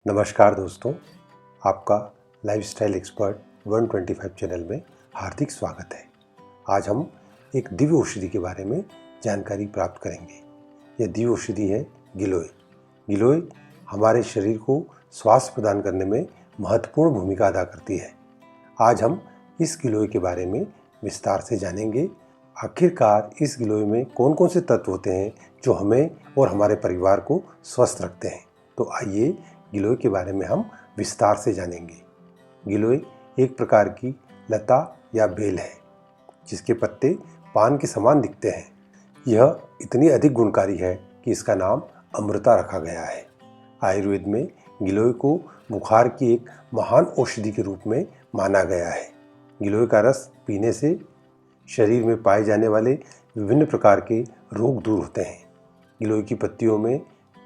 नमस्कार दोस्तों, आपका लाइफस्टाइल एक्सपर्ट 125 चैनल में हार्दिक स्वागत है। आज हम एक दिव्य औषधि के बारे में जानकारी प्राप्त करेंगे। यह दिव्य औषधि है गिलोय। गिलोय हमारे शरीर को स्वास्थ्य प्रदान करने में महत्वपूर्ण भूमिका अदा करती है। आज हम इस गिलोय के बारे में विस्तार से जानेंगे। आखिरकार इस गिलोय में कौन कौन से तत्व होते हैं जो हमें और हमारे परिवार को स्वस्थ रखते हैं। तो आइए गिलोय के बारे में हम विस्तार से जानेंगे। गिलोय एक प्रकार की लता या बेल है जिसके पत्ते पान के समान दिखते हैं। यह इतनी अधिक गुणकारी है कि इसका नाम अमृता रखा गया है। आयुर्वेद में गिलोय को बुखार की एक महान औषधि के रूप में माना गया है। गिलोय का रस पीने से शरीर में पाए जाने वाले विभिन्न प्रकार के रोग दूर होते हैं। गिलोय की पत्तियों में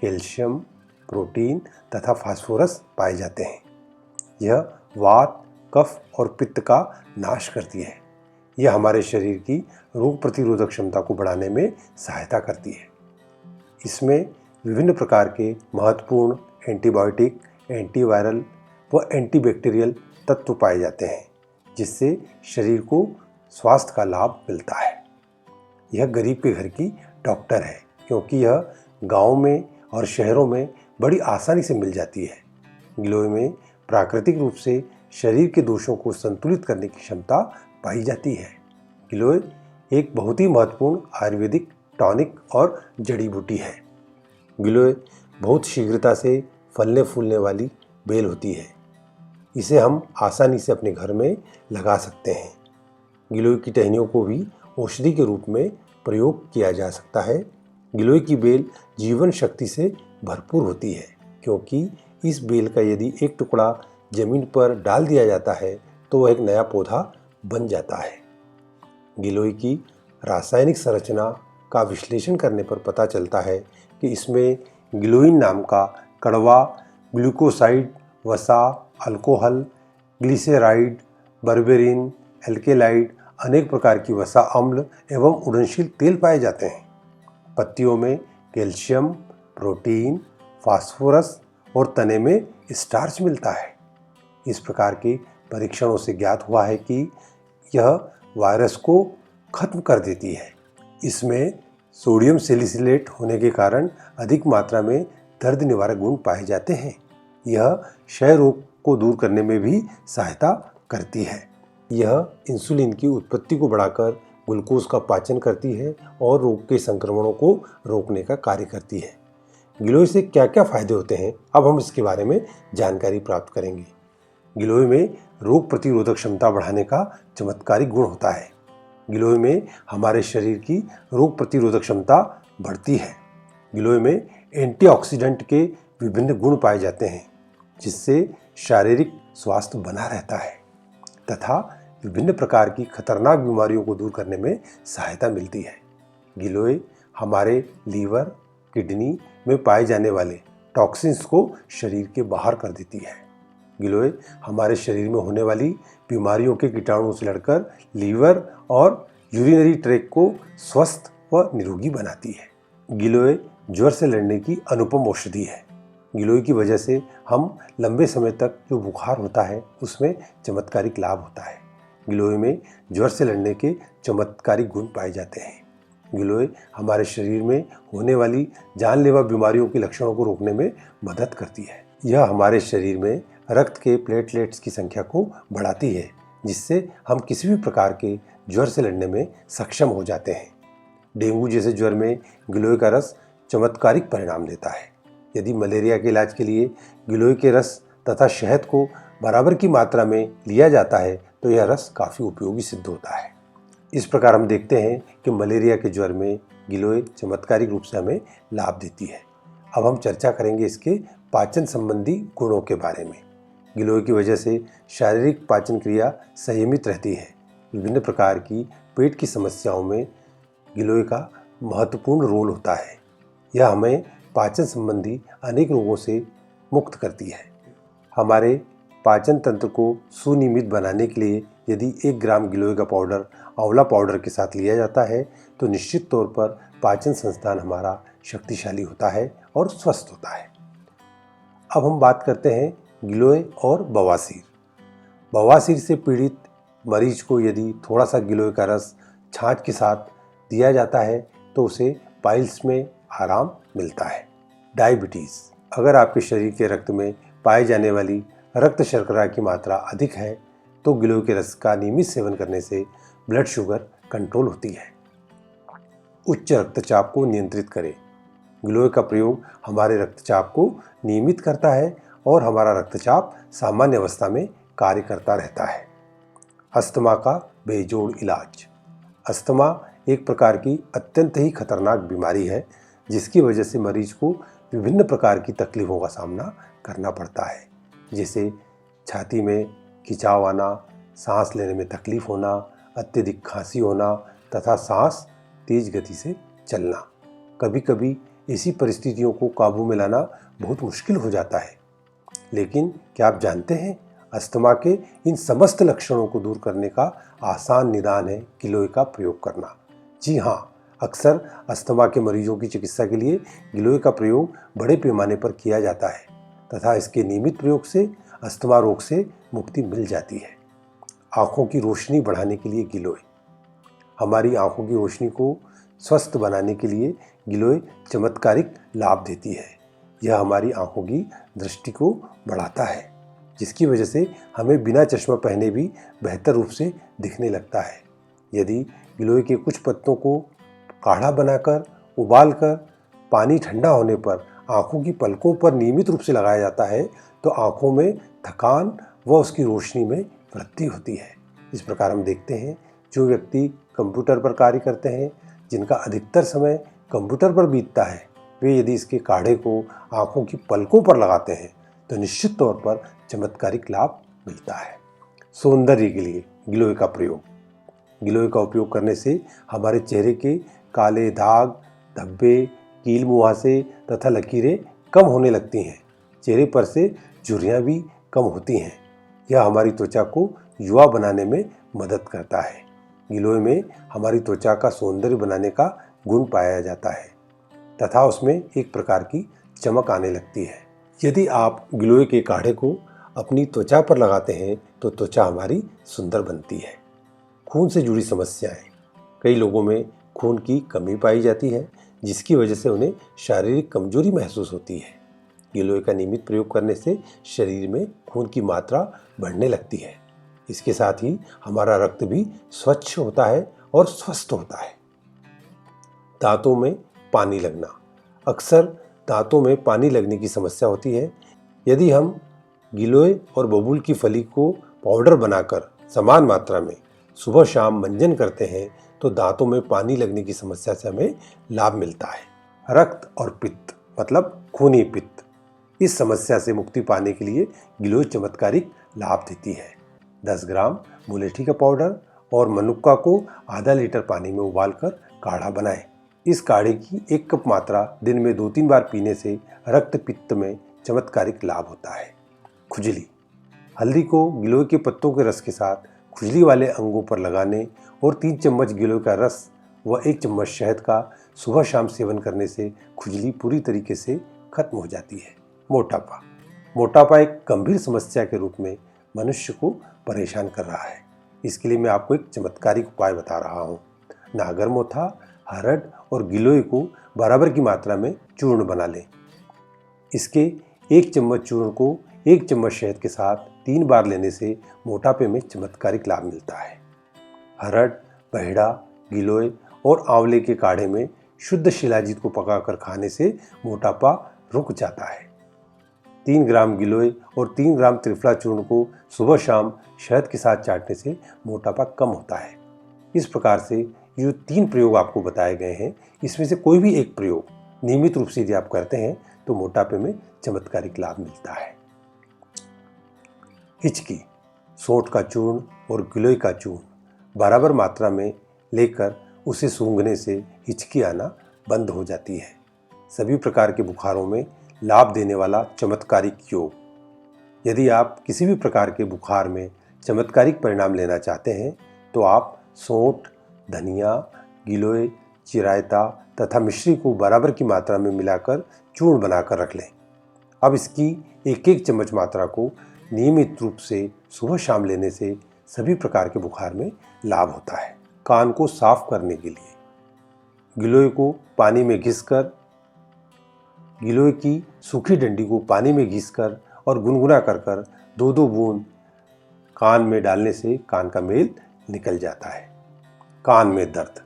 कैल्शियम, प्रोटीन तथा फास्फोरस पाए जाते हैं। यह वात, कफ और पित्त का नाश करती है। यह हमारे शरीर की रोग प्रतिरोधक क्षमता को बढ़ाने में सहायता करती है। इसमें विभिन्न प्रकार के महत्वपूर्ण एंटीबायोटिक, एंटीवायरल व एंटीबैक्टीरियल तत्व पाए जाते हैं जिससे शरीर को स्वास्थ्य का लाभ मिलता है। यह गरीब के घर की डॉक्टर है क्योंकि यह गाँव में और शहरों में बड़ी आसानी से मिल जाती है। गिलोय में प्राकृतिक रूप से शरीर के दोषों को संतुलित करने की क्षमता पाई जाती है। गिलोय एक बहुत ही महत्वपूर्ण आयुर्वेदिक टॉनिक और जड़ी बूटी है। गिलोय बहुत शीघ्रता से फलने फूलने वाली बेल होती है। इसे हम आसानी से अपने घर में लगा सकते हैं। गिलोय की टहनियों को भी औषधि के रूप में प्रयोग किया जा सकता है। गिलोय की बेल जीवन शक्ति से भरपूर होती है क्योंकि इस बेल का यदि एक टुकड़ा जमीन पर डाल दिया जाता है तो वह एक नया पौधा बन जाता है। गिलोय की रासायनिक संरचना का विश्लेषण करने पर पता चलता है कि इसमें गिलोइन नाम का कड़वा ग्लूकोसाइड, वसा, अल्कोहल, ग्लिसराइड, बर्बेरिन, एल्केलाइड, अनेक प्रकार की वसा अम्ल एवं उड़नशील तेल पाए जाते हैं। पत्तियों में कैल्शियम, प्रोटीन, फास्फोरस और तने में स्टार्च मिलता है। इस प्रकार के परीक्षणों से ज्ञात हुआ है कि यह वायरस को खत्म कर देती है। इसमें सोडियम सैलिसिलेट होने के कारण अधिक मात्रा में दर्द निवारक गुण पाए जाते हैं। यह क्षय रोग को दूर करने में भी सहायता करती है। यह इंसुलिन की उत्पत्ति को बढ़ाकर ग्लूकोज का पाचन करती है और रोग के संक्रमणों को रोकने का कार्य करती है। गिलोय से क्या क्या फायदे होते हैं, अब हम इसके बारे में जानकारी प्राप्त करेंगे। गिलोय में रोग प्रतिरोधक क्षमता बढ़ाने का चमत्कारिक गुण होता है। गिलोय में हमारे शरीर की रोग प्रतिरोधक क्षमता बढ़ती है। गिलोय में एंटीऑक्सीडेंट के विभिन्न गुण पाए जाते हैं जिससे शारीरिक स्वास्थ्य बना रहता है तथा विभिन्न प्रकार की खतरनाक बीमारियों को दूर करने में सहायता मिलती है। गिलोय हमारे लीवर, किडनी में पाए जाने वाले टॉक्सिन्स को शरीर के बाहर कर देती है। गिलोय हमारे शरीर में होने वाली बीमारियों के कीटाणुओं से लड़कर लीवर और यूरिनरी ट्रैक्ट को स्वस्थ व निरोगी बनाती है। गिलोय ज्वर से लड़ने की अनुपम औषधि है। गिलोय की वजह से हम लंबे समय तक जो बुखार होता है उसमें चमत्कारिक लाभ होता है। गिलोय में ज्वर से लड़ने के चमत्कारिक गुण पाए जाते हैं। गिलोय हमारे शरीर में होने वाली जानलेवा बीमारियों के लक्षणों को रोकने में मदद करती है। यह हमारे शरीर में रक्त के प्लेटलेट्स की संख्या को बढ़ाती है जिससे हम किसी भी प्रकार के ज्वर से लड़ने में सक्षम हो जाते हैं। डेंगू जैसे ज्वर में गिलोय का रस चमत्कारिक परिणाम देता है। यदि मलेरिया के इलाज के लिए गिलोय के रस तथा शहद को बराबर की मात्रा में लिया जाता है तो यह रस काफ़ी उपयोगी सिद्ध होता है। इस प्रकार हम देखते हैं कि मलेरिया के ज्वर में गिलोय चमत्कारिक रूप से हमें लाभ देती है। अब हम चर्चा करेंगे इसके पाचन संबंधी गुणों के बारे में। गिलोय की वजह से शारीरिक पाचन क्रिया संयमित रहती है। विभिन्न प्रकार की पेट की समस्याओं में गिलोय का महत्वपूर्ण रोल होता है। यह हमें पाचन संबंधी अनेक रोगों से मुक्त करती है। हमारे पाचन तंत्र को सुनियमित बनाने के लिए यदि 1 ग्राम गिलोय का पाउडर आंवला पाउडर के साथ लिया जाता है तो निश्चित तौर पर पाचन संस्थान हमारा शक्तिशाली होता है और स्वस्थ होता है। अब हम बात करते हैं गिलोय और बवासीर। बवासीर से पीड़ित मरीज को यदि थोड़ा सा गिलोय का रस छाछ के साथ दिया जाता है तो उसे पाइल्स में आराम मिलता है। डायबिटीज़, अगर आपके शरीर के रक्त में पाए जाने वाली रक्त शर्करा की मात्रा अधिक है तो गिलोय के रस का नियमित सेवन करने से ब्लड शुगर कंट्रोल होती है। उच्च रक्तचाप को नियंत्रित करें। गिलोय का प्रयोग हमारे रक्तचाप को नियमित करता है और हमारा रक्तचाप सामान्य अवस्था में कार्य करता रहता है। अस्थमा का बेजोड़ इलाज। अस्थमा एक प्रकार की अत्यंत ही खतरनाक बीमारी है जिसकी वजह से मरीज को विभिन्न प्रकार की तकलीफ़ों का सामना करना पड़ता है, जैसे छाती में खिंचाव आना, सांस लेने में तकलीफ होना, अत्यधिक खांसी होना तथा सांस तेज गति से चलना। कभी कभी ऐसी परिस्थितियों को काबू में लाना बहुत मुश्किल हो जाता है। लेकिन क्या आप जानते हैं, अस्थमा के इन समस्त लक्षणों को दूर करने का आसान निदान है गिलोय का प्रयोग करना। जी हाँ, अक्सर अस्थमा के मरीजों की चिकित्सा के लिए गिलोय का प्रयोग बड़े पैमाने पर किया जाता है तथा इसके नियमित प्रयोग से अस्थमा रोग से मुक्ति मिल जाती है। आँखों की रोशनी बढ़ाने के लिए गिलोय। हमारी आँखों की रोशनी को स्वस्थ बनाने के लिए गिलोय चमत्कारिक लाभ देती है। यह हमारी आँखों की दृष्टि को बढ़ाता है, जिसकी वजह से हमें बिना चश्मा पहने भी बेहतर रूप से दिखने लगता है। यदि गिलोय के कुछ पत्तों को काढ़ा बनाकर उबालकर पानी ठंडा होने पर आँखों की पलकों पर नियमित रूप से लगाया जाता है तो आँखों में थकान व उसकी रोशनी में वृद्धि होती है। इस प्रकार हम देखते हैं जो व्यक्ति कंप्यूटर पर कार्य करते हैं, जिनका अधिकतर समय कंप्यूटर पर बीतता है, वे यदि इसके काढ़े को आँखों की पलकों पर लगाते हैं तो निश्चित तौर पर चमत्कारिक लाभ मिलता है। सौंदर्य के लिए गिलोय का प्रयोग। गिलोय का उपयोग करने से हमारे चेहरे के काले दाग, धब्बे, कील मुहासे तथा लकीरें कम होने लगती हैं। चेहरे पर से झुर्रियाँ भी कम होती हैं। यह हमारी त्वचा को युवा बनाने में मदद करता है। गिलोय में हमारी त्वचा का सौंदर्य बनाने का गुण पाया जाता है तथा उसमें एक प्रकार की चमक आने लगती है। यदि आप गिलोय के काढ़े को अपनी त्वचा पर लगाते हैं तो त्वचा हमारी सुंदर बनती है। खून से जुड़ी समस्याएं। कई लोगों में खून की कमी पाई जाती है जिसकी वजह से उन्हें शारीरिक कमजोरी महसूस होती है। गिलोय का नियमित प्रयोग करने से शरीर में खून की मात्रा बढ़ने लगती है। इसके साथ ही हमारा रक्त भी स्वच्छ होता है और स्वस्थ होता है। दांतों में पानी लगना। अक्सर दांतों में पानी लगने की समस्या होती है। यदि हम गिलोय और बबूल की फली को पाउडर बनाकर समान मात्रा में सुबह शाम मंजन करते हैं तो दांतों में पानी लगने की समस्या से हमें लाभ मिलता है। रक्त और पित्त मतलब खूनी पित्त, इस समस्या से मुक्ति पाने के लिए गिलोय चमत्कारिक लाभ देती है। 10 ग्राम मुलेठी का पाउडर और मनुक्का को आधा लीटर पानी में उबालकर काढ़ा बनाएं। इस काढ़े की 1 कप मात्रा दिन में 2-3 बार पीने से रक्त पित्त में चमत्कारिक लाभ होता है। खुजली। हल्दी को गिलोय के पत्तों के रस के साथ खुजली वाले अंगों पर लगाने और 3 चम्मच गिलोय का रस व 1 चम्मच शहद का सुबह शाम सेवन करने से खुजली पूरी तरीके से खत्म हो जाती है। मोटापा। मोटापा एक गंभीर समस्या के रूप में मनुष्य को परेशान कर रहा है। इसके लिए मैं आपको एक चमत्कारिक उपाय बता रहा हूँ। नागरमोथा, हरड़ और गिलोय को बराबर की मात्रा में चूर्ण बना लें। इसके 1 चम्मच चूर्ण को 1 चम्मच शहद के साथ 3 बार लेने से मोटापे में चमत्कारिक लाभ मिलता है। हरड़, बहेड़ा, गिलोय और आंवले के काढ़े में शुद्ध शिलाजीत को पकाकर खाने से मोटापा रुक जाता है। 3 ग्राम गिलोय और 3 ग्राम त्रिफला चूर्ण को सुबह शाम शहद के साथ चाटने से मोटापा कम होता है। इस प्रकार से जो 3 प्रयोग आपको बताए गए हैं, इसमें से कोई भी एक प्रयोग नियमित रूप से यदि आप करते हैं तो मोटापे में चमत्कारिक लाभ मिलता है। हिचकी। सोंठ का चूर्ण और गिलोय का चूर्ण बराबर मात्रा में लेकर उसे सूंघने से हिचकी आना बंद हो जाती है। सभी प्रकार के बुखारों में लाभ देने वाला चमत्कारिक योग। यदि आप किसी भी प्रकार के बुखार में चमत्कारिक परिणाम लेना चाहते हैं तो आप सोंठ, धनिया, गिलोय, चिरायता तथा मिश्री को बराबर की मात्रा में मिलाकर चूर्ण बनाकर रख लें। अब इसकी एक एक चम्मच मात्रा को नियमित रूप से सुबह शाम लेने से सभी प्रकार के बुखार में लाभ होता है। कान को साफ करने के लिए गिलोय को पानी में घिसकर गिलोय की सूखी डंडी को पानी में घिसकर और गुनगुना कर 2-2 बूंद कान में डालने से कान का मेल निकल जाता है। कान में दर्द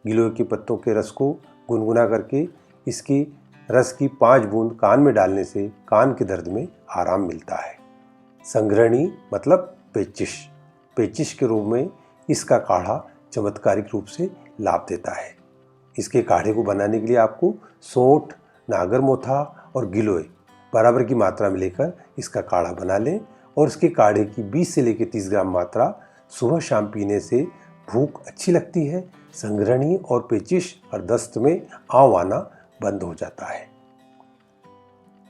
गिलोय के पत्तों के रस को गुनगुना करके इसकी रस की 5 बूंद कान में डालने से कान के दर्द में आराम मिलता है। संघ्राणी मतलब पेचिश के रूप में इसका काढ़ा चमत्कारिक रूप से लाभ देता है। इसके काढ़े को बनाने के लिए आपको सोंठ, नागरमोथा और गिलोय बराबर की मात्रा में लेकर इसका काढ़ा बना लें और इसके काढ़े की 20 से लेकर 30 ग्राम मात्रा सुबह शाम पीने से भूख अच्छी लगती है, संघ्राणी और पेचिश और दस्त में आंव आना बंद हो जाता है।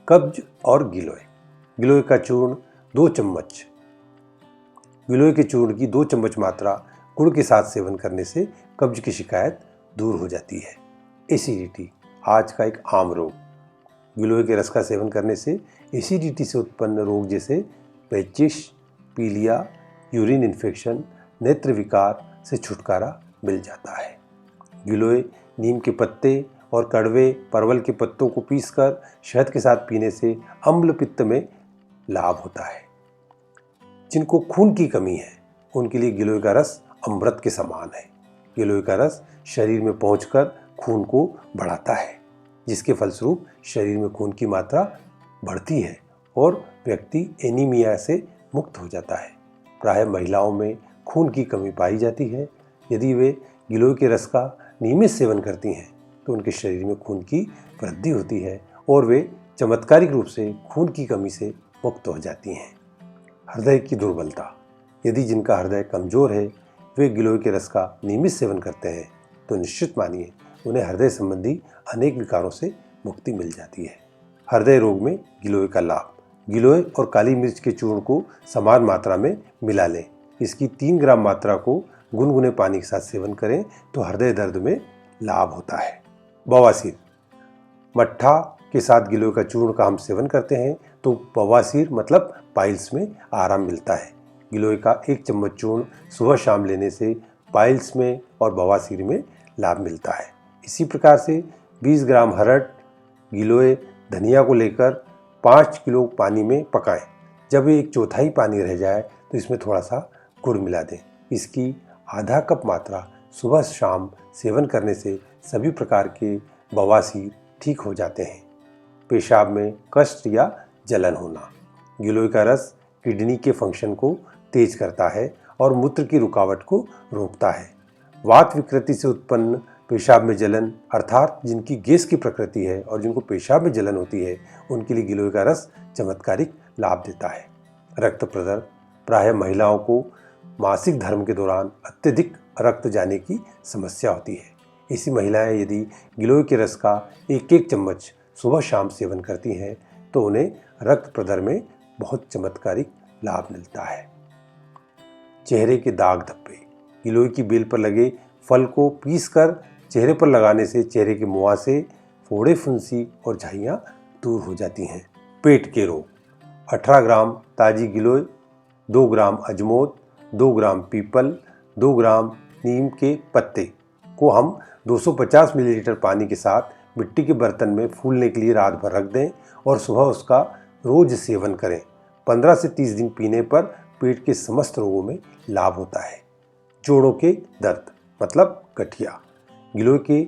कब्ज और गिलोय का चूर्ण 2 चम्मच गिलोय के चूर्ण की 2 चम्मच मात्रा गुड़ के साथ सेवन करने से कब्ज की शिकायत दूर हो जाती है। एसिडिटी आज का एक आम रोग गिलोय के रस का सेवन करने से एसिडिटी से उत्पन्न रोग जैसे पेचिश, पीलिया, यूरिन इन्फेक्शन, नेत्र विकार से छुटकारा मिल जाता है। गिलोय नीम के पत्ते और कड़वे परवल के पत्तों को पीसकर शहद के साथ पीने से अम्ल पित्त में लाभ होता है। जिनको खून की कमी है उनके लिए गिलोय का रस अमृत के समान है। गिलोय का रस शरीर में पहुंचकर खून को बढ़ाता है, जिसके फलस्वरूप शरीर में खून की मात्रा बढ़ती है और व्यक्ति एनीमिया से मुक्त हो जाता है। प्रायः महिलाओं में खून की कमी पाई जाती है। यदि वे गिलोय के रस का नियमित सेवन करती हैं तो उनके शरीर में खून की वृद्धि होती है और वे चमत्कारिक रूप से खून की कमी से मुक्त हो जाती हैं। हृदय की दुर्बलता यदि जिनका हृदय कमज़ोर है वे गिलोय के रस का नियमित सेवन करते हैं तो निश्चित मानिए उन्हें हृदय संबंधी अनेक विकारों से मुक्ति मिल जाती है। हृदय रोग में गिलोय का लाभ गिलोय और काली मिर्च के चूर्ण को समान मात्रा में मिला लें। इसकी 3 ग्राम मात्रा को गुनगुने पानी के साथ सेवन करें तो हृदय दर्द में लाभ होता है। बवासीर मट्ठा के साथ गिलोय का चूर्ण का हम सेवन करते हैं तो बवासीर मतलब पाइल्स में आराम मिलता है। गिलोय का 1 चम्मच चूर्ण सुबह शाम लेने से पाइल्स में और बवासीर में लाभ मिलता है। इसी प्रकार से 20 ग्राम हरड़, गिलोय, धनिया को लेकर 5 किलो पानी में पकाएं। जब 1/4 पानी रह जाए तो इसमें थोड़ा सा गुड़ मिला दें। इसकी आधा कप मात्रा सुबह शाम सेवन करने से सभी प्रकार के बवासीर ठीक हो जाते हैं। पेशाब में कष्ट या जलन होना गिलोय का रस किडनी के फंक्शन को तेज करता है और मूत्र की रुकावट को रोकता है। वात विकृति से उत्पन्न पेशाब में जलन अर्थात जिनकी गैस की प्रकृति है और जिनको पेशाब में जलन होती है उनके लिए गिलोय का रस चमत्कारिक लाभ देता है। रक्त प्रदर्द प्रायः महिलाओं को मासिक धर्म के दौरान अत्यधिक रक्त जाने की समस्या होती है। ऐसी महिलाएं यदि गिलोय के रस का 1-1 चम्मच सुबह शाम सेवन करती हैं तो उन्हें रक्त प्रदर्द में बहुत चमत्कारिक लाभ मिलता है। चेहरे के दाग धब्बे गिलोय की बेल पर लगे फल को पीसकर चेहरे पर लगाने से चेहरे के मुहासे, फोड़े, फुंसी और झाइयाँ दूर हो जाती हैं। पेट के रोग 18 ग्राम ताजी गिलोय, 2 ग्राम अजमोद, 2 ग्राम पीपल, 2 ग्राम नीम के पत्ते को हम 250 मिलीलीटर पानी के साथ मिट्टी के बर्तन में फूलने के लिए रात भर रख दें और सुबह उसका रोज सेवन करें। 15 से 30 दिन पीने पर पेट के समस्त रोगों में लाभ होता है। जोड़ों के दर्द मतलब गठिया गिलोय के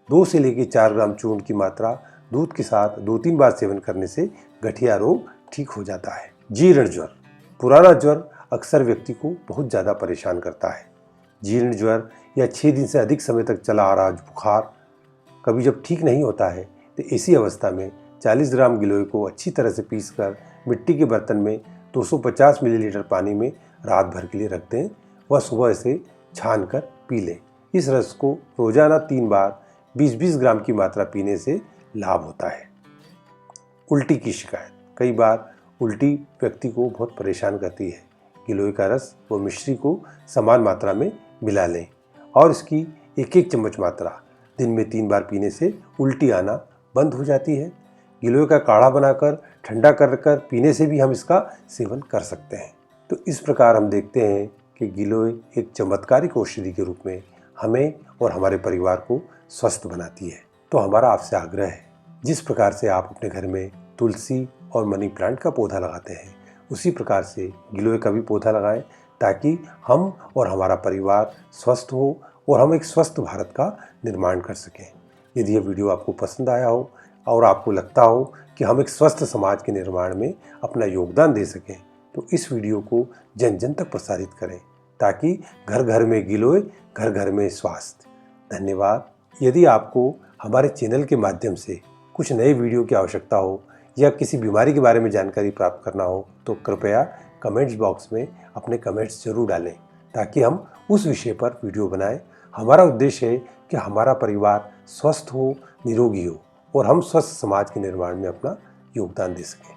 2 से लेकर 4 ग्राम चूर्ण की मात्रा दूध के साथ 2-3 बार सेवन करने से गठिया रोग ठीक हो जाता है। जीर्ण ज्वर पुराना ज्वर अक्सर व्यक्ति को बहुत ज़्यादा परेशान करता है। जीर्ण ज्वर या 6 दिन से अधिक समय तक चला आ रहा बुखार कभी जब ठीक नहीं होता है तो ऐसी अवस्था में 40 ग्राम गिलोय को अच्छी तरह से पीसकर मिट्टी के बर्तन में 250 मिलीलीटर पानी में रात भर के लिए रख दें व सुबह इसे छान कर पी लें। इस रस को रोजाना 3 बार 20-20 ग्राम की मात्रा पीने से लाभ होता है। उल्टी की शिकायत कई बार उल्टी व्यक्ति को बहुत परेशान करती है। गिलोय का रस व मिश्री को समान मात्रा में मिला लें और इसकी 1-1 चम्मच मात्रा दिन में 3 बार पीने से उल्टी आना बंद हो जाती है। गिलोय का काढ़ा बनाकर ठंडा कर पीने से भी हम इसका सेवन कर सकते हैं। तो इस प्रकार हम देखते हैं कि गिलोय एक चमत्कारिक औषधि के रूप में हमें और हमारे परिवार को स्वस्थ बनाती है। तो हमारा आपसे आग्रह है, जिस प्रकार से आप अपने घर में तुलसी और मनी प्लांट का पौधा लगाते हैं, उसी प्रकार से गिलोय का भी पौधा लगाएं, ताकि हम और हमारा परिवार स्वस्थ हो और हम एक स्वस्थ भारत का निर्माण कर सकें। यदि यह वीडियो आपको पसंद आया हो और आपको लगता हो कि हम एक स्वस्थ समाज के निर्माण में अपना योगदान दे सकें, तो इस वीडियो को जन जन तक प्रसारित करें, ताकि घर घर में गिलोय, घर घर में स्वास्थ्य। धन्यवाद। यदि आपको हमारे चैनल के माध्यम से कुछ नए वीडियो की आवश्यकता हो या किसी बीमारी के बारे में जानकारी प्राप्त करना हो, तो कृपया कमेंट्स बॉक्स में अपने कमेंट्स जरूर डालें, ताकि हम उस विषय पर वीडियो बनाएं। हमारा उद्देश्य है कि हमारा परिवार स्वस्थ हो, निरोगी हो और हम स्वस्थ समाज के निर्माण में अपना योगदान दे सकें।